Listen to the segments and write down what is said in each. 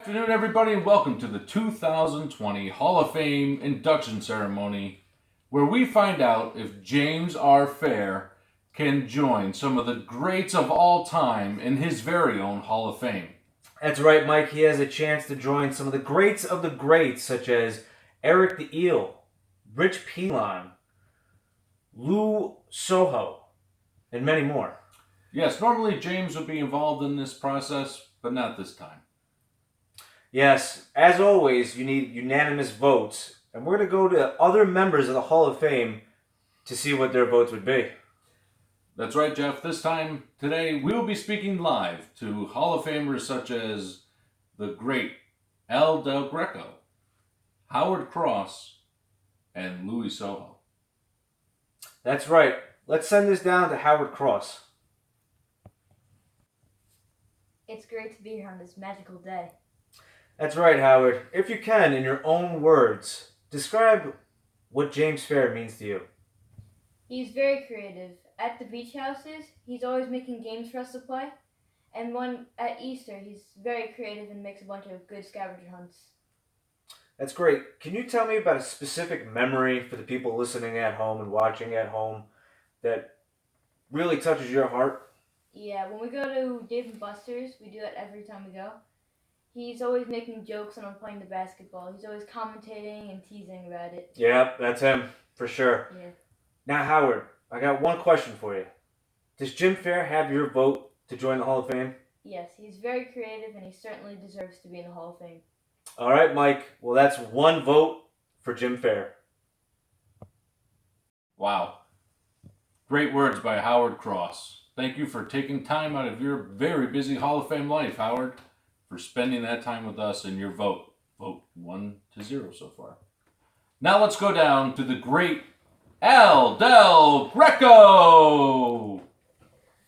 Good afternoon, everybody, and welcome to the 2020 Hall of Fame induction ceremony, where we find out if James R. Fair can join some of the greats of all time in his very own Hall of Fame. That's right, Mike. He has a chance to join some of the greats of the greats, such as Eric the Eel, Rich Pilon, Lou Soho, and many more. Yes, normally James would be involved in this process, but not this time. Yes, as always, you need unanimous votes, and we're going to go to other members of the Hall of Fame to see what their votes would be. That's right, Jeff. This time, today, we will be speaking live to Hall of Famers such as the great Al Del Greco, Howard Cross, and Louis Soho. That's right. Let's send this down to Howard Cross. It's great to be here on this magical day. That's right, Howard. If you can, in your own words, describe what James Fair means to you. He's very creative. At the beach houses, he's always making games for us to play. And one at Easter, he's very creative and makes a bunch of good scavenger hunts. That's great. Can you tell me about a specific memory for the people listening at home and watching at home that really touches your heart? Yeah, when we go to Dave & Buster's, we do that every time we go. He's always making jokes when I'm playing the basketball. He's always commentating and teasing about it. Yeah, that's him, for sure. Yeah. Now, Howard, I got one question for you. Does Jim Fair have your vote to join the Hall of Fame? Yes, he's very creative and he certainly deserves to be in the Hall of Fame. All right, Mike. Well, that's one vote for Jim Fair. Wow. Great words by Howard Cross. Thank you for taking time out of your very busy Hall of Fame life, Howard, for spending that time with us and your vote. Vote 1-0 so far. Now let's go down to the great Al Del Greco.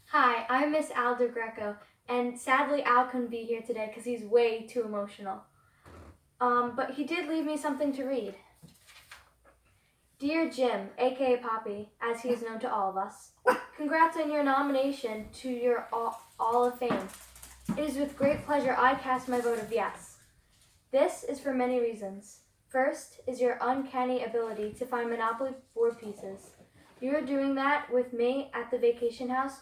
Hi, I'm Miss Al Del Greco, and sadly Al couldn't be here today because he's way too emotional. But he did leave me something to read. Dear Jim, aka Poppy, as he is known to all of us, congrats on your nomination to your Hall of Fame. It is with great pleasure I cast my vote of yes. This is for many reasons. First is your uncanny ability to find Monopoly board pieces. You are doing that with me at the vacation house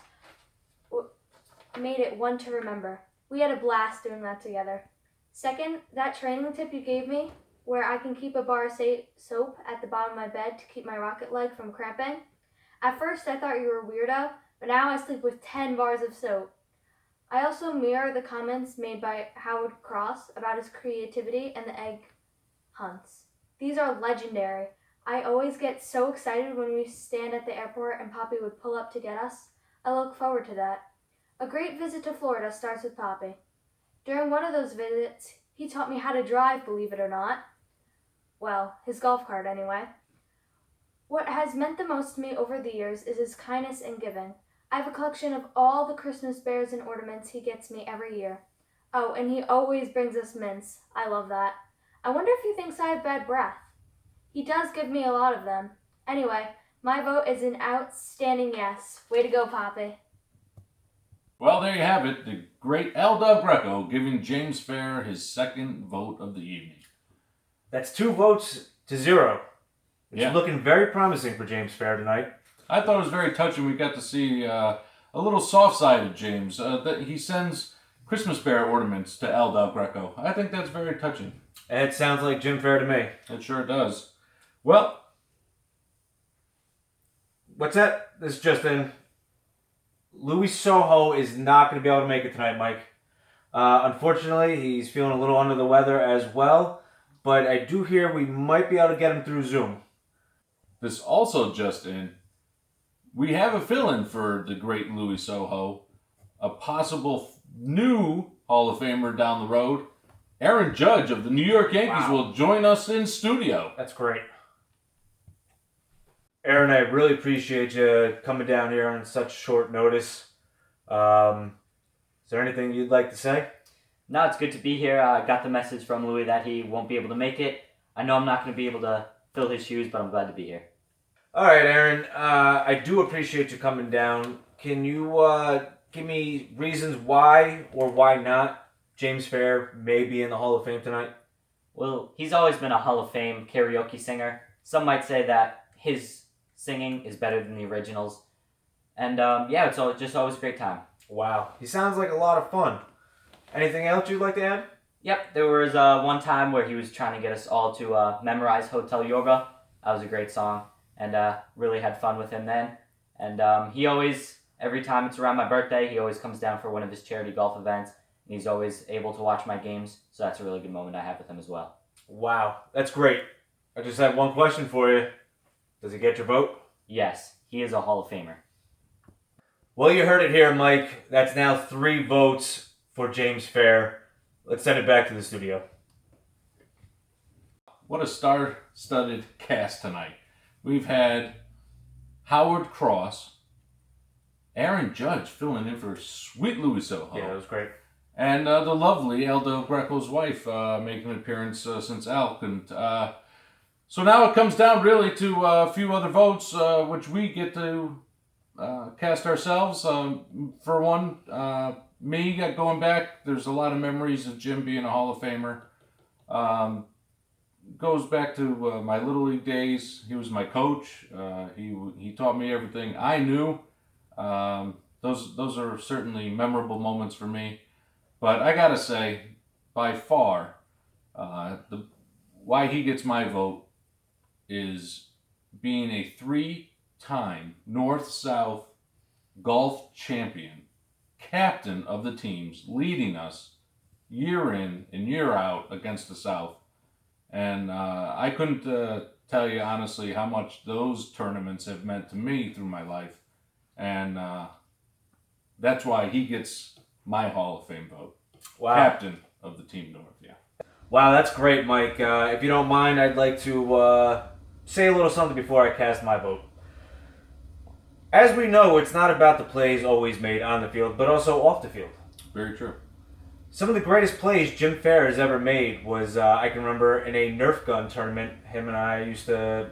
made it one to remember. We had a blast doing that together. Second, that training tip you gave me, where I can keep a bar of soap at the bottom of my bed to keep my rocket leg from cramping. At first I thought you were a weirdo, but now I sleep with 10 bars of soap. I also mirror the comments made by Howard Cross about his creativity and the egg hunts. These are legendary. I always get so excited when we stand at the airport and Poppy would pull up to get us. I look forward to that. A great visit to Florida starts with Poppy. During one of those visits, he taught me how to drive, believe it or not. Well, his golf cart anyway. What has meant the most to me over the years is his kindness and giving. I have a collection of all the Christmas bears and ornaments he gets me every year. Oh, and he always brings us mints. I love that. I wonder if he thinks I have bad breath. He does give me a lot of them. Anyway, my vote is an outstanding yes. Way to go, Poppy. Well, there you have it. The great Al Del Greco giving James Fair his second vote of the evening. That's 2-0. It's Yeah. looking very promising for James Fair tonight. I thought it was very touching. We got to see a little soft side of James. That he sends Christmas bear ornaments to Al Del Greco. I think that's very touching. It sounds like Jim Fair to me. It sure does. Well, What's that? This just in. Louis Soho is not going to be able to make it tonight, Mike. Unfortunately, he's feeling a little under the weather as well. But I do hear we might be able to get him through Zoom. this also just in. We have a fill-in for the great Louis Soho, a possible new Hall of Famer down the road. Aaron Judge of the New York Yankees will join us in studio. That's great. Aaron, I really appreciate you coming down here on such short notice. Is there anything you'd like to say? No, it's good to be here. I got the message from Louis that he won't be able to make it. I know I'm not going to be able to fill his shoes, but I'm glad to be here. All right, Aaron. I do appreciate you coming down. Can you give me reasons why or why not James Fair may be in the Hall of Fame tonight? Well, he's always been a Hall of Fame karaoke singer. Some might say that his singing is better than the originals. And yeah, it's just always a great time. Wow. He sounds like a lot of fun. Anything else you'd like to add? Yep, there was one time where he was trying to get us all to memorize Hotel Yoga. That was a great song, and really had fun with him then. And he always, every time it's around my birthday, he always comes down for one of his charity golf events, and he's always able to watch my games, so that's a really good moment I have with him as well. Wow, that's great. I just have one question for you. Does he get your vote? Yes, he is a Hall of Famer. Well, you heard it here, Mike. That's now 3 votes for James Fair. Let's send it back to the studio. What a star-studded cast tonight. We've had Howard Cross, Aaron Judge filling in for sweet Louis Soho. Yeah, that was great. And the lovely Aldo Greco's wife making an appearance since Al couldn't. So now it comes down really to a few other votes, which we get to cast ourselves. For one, me going back, there's a lot of memories of Jim being a Hall of Famer. Goes back to my Little League days. He was my coach. He taught me everything I knew. Those are certainly memorable moments for me. But I gotta say, by far, why he gets my vote is being a 3-time North-South golf champion, captain of the teams, leading us year in and year out against the South. And I couldn't tell you honestly how much those tournaments have meant to me through my life. And that's why he gets my Hall of Fame vote. Wow. Captain of the Team North, yeah. Wow, that's great, Mike. If you don't mind, I'd like to say a little something before I cast my vote. As we know, it's not about the plays always made on the field, but also off the field. Very true. Some of the greatest plays Jim Fair has ever made was, I can remember in a Nerf gun tournament him and I used to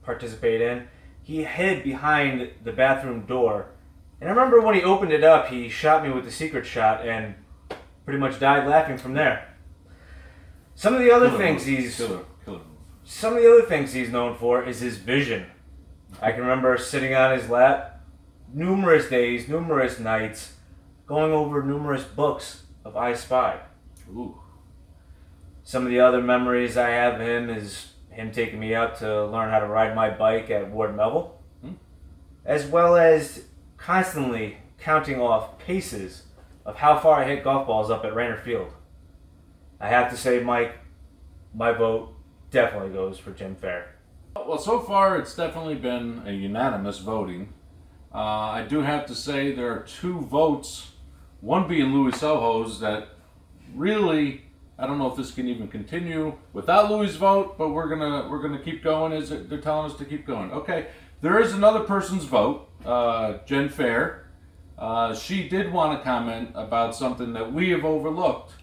participate in. He hid behind the bathroom door. And I remember when he opened it up, he shot me with the secret shot and pretty much died laughing from there. Some of the other things he's known for is his vision. I can remember sitting on his lap numerous days, numerous nights, going over numerous books of I Spy. Ooh. Some of the other memories I have of him is him taking me out to learn how to ride my bike at Ward Melville, as well as constantly counting off paces of how far I hit golf balls up at Rainer Field. I have to say, Mike, my vote definitely goes for Jim Fair. Well, so far it's definitely been a unanimous voting. I do have to say there are 2 votes, one being Louis Soho's, that really, I don't know if this can even continue without Louis' vote, but we're gonna keep going as they're telling us to keep going. Okay, there is another person's vote, Jen Fair. She did want to comment about something that we have overlooked,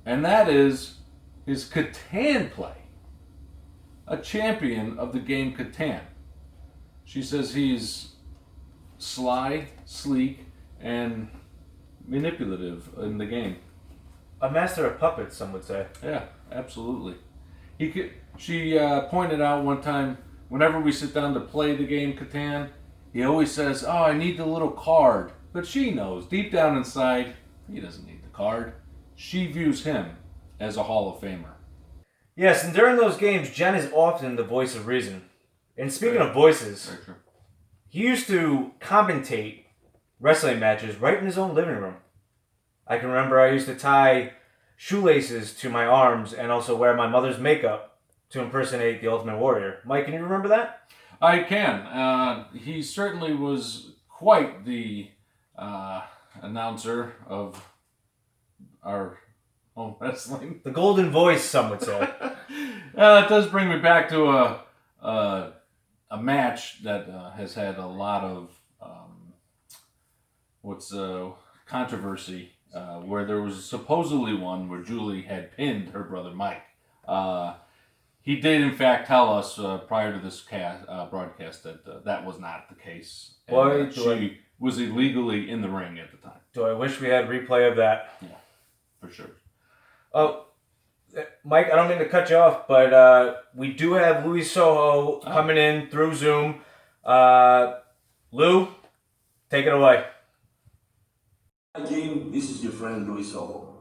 and that is his Catan play. A champion of the game Catan. She says he's sly, sleek, and manipulative in the game. A master of puppets, some would say. Yeah, absolutely. She pointed out one time, whenever we sit down to play the game Catan, he always says, "Oh, I need the little card." But she knows, deep down inside, he doesn't need the card. She views him as a Hall of Famer. Yes, and during those games, Jen is often the voice of reason. And speaking of voices, Very true. he used to commentate wrestling matches right in his own living room. I can remember I used to tie shoelaces to my arms and also wear my mother's makeup to impersonate the Ultimate Warrior. Mike, can you remember that? I can. He certainly was quite the announcer of our home wrestling. The golden voice, some would say. It does bring me back to a match that has had a lot of controversy, where there was supposedly one where Julie had pinned her brother Mike. He did, in fact, tell us prior to this broadcast that that was not the case. And Boy, she was illegally in the ring at the time. Do I wish we had replay of that? Yeah. for sure. Oh, Mike, I don't mean to cut you off, but we do have Luis Soho coming in through Zoom. Lou, take it away. Hi Jim, this is your friend Luis Soho.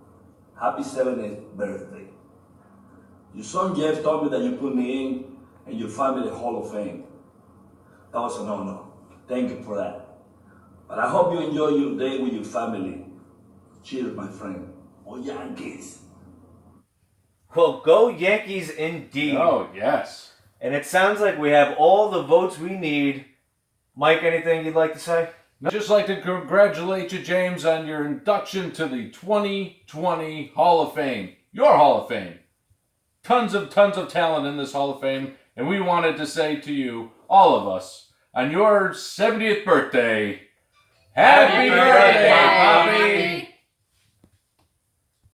Happy 70th birthday. Your son Jeff told me that you put me in and your family Hall of Fame. That was an honor. Thank you for that. But I hope you enjoy your day with your family. Cheers, my friend. Oh, Yankees. Well, go Yankees indeed. Oh, yes. And it sounds like we have all the votes we need. Mike, anything you'd like to say? I'd just like to congratulate you, James, on your induction to the 2020 Hall of Fame. Your Hall of Fame. Tons of talent in this Hall of Fame. And we wanted to say to you, all of us, on your 70th birthday, Happy birthday, Poppy!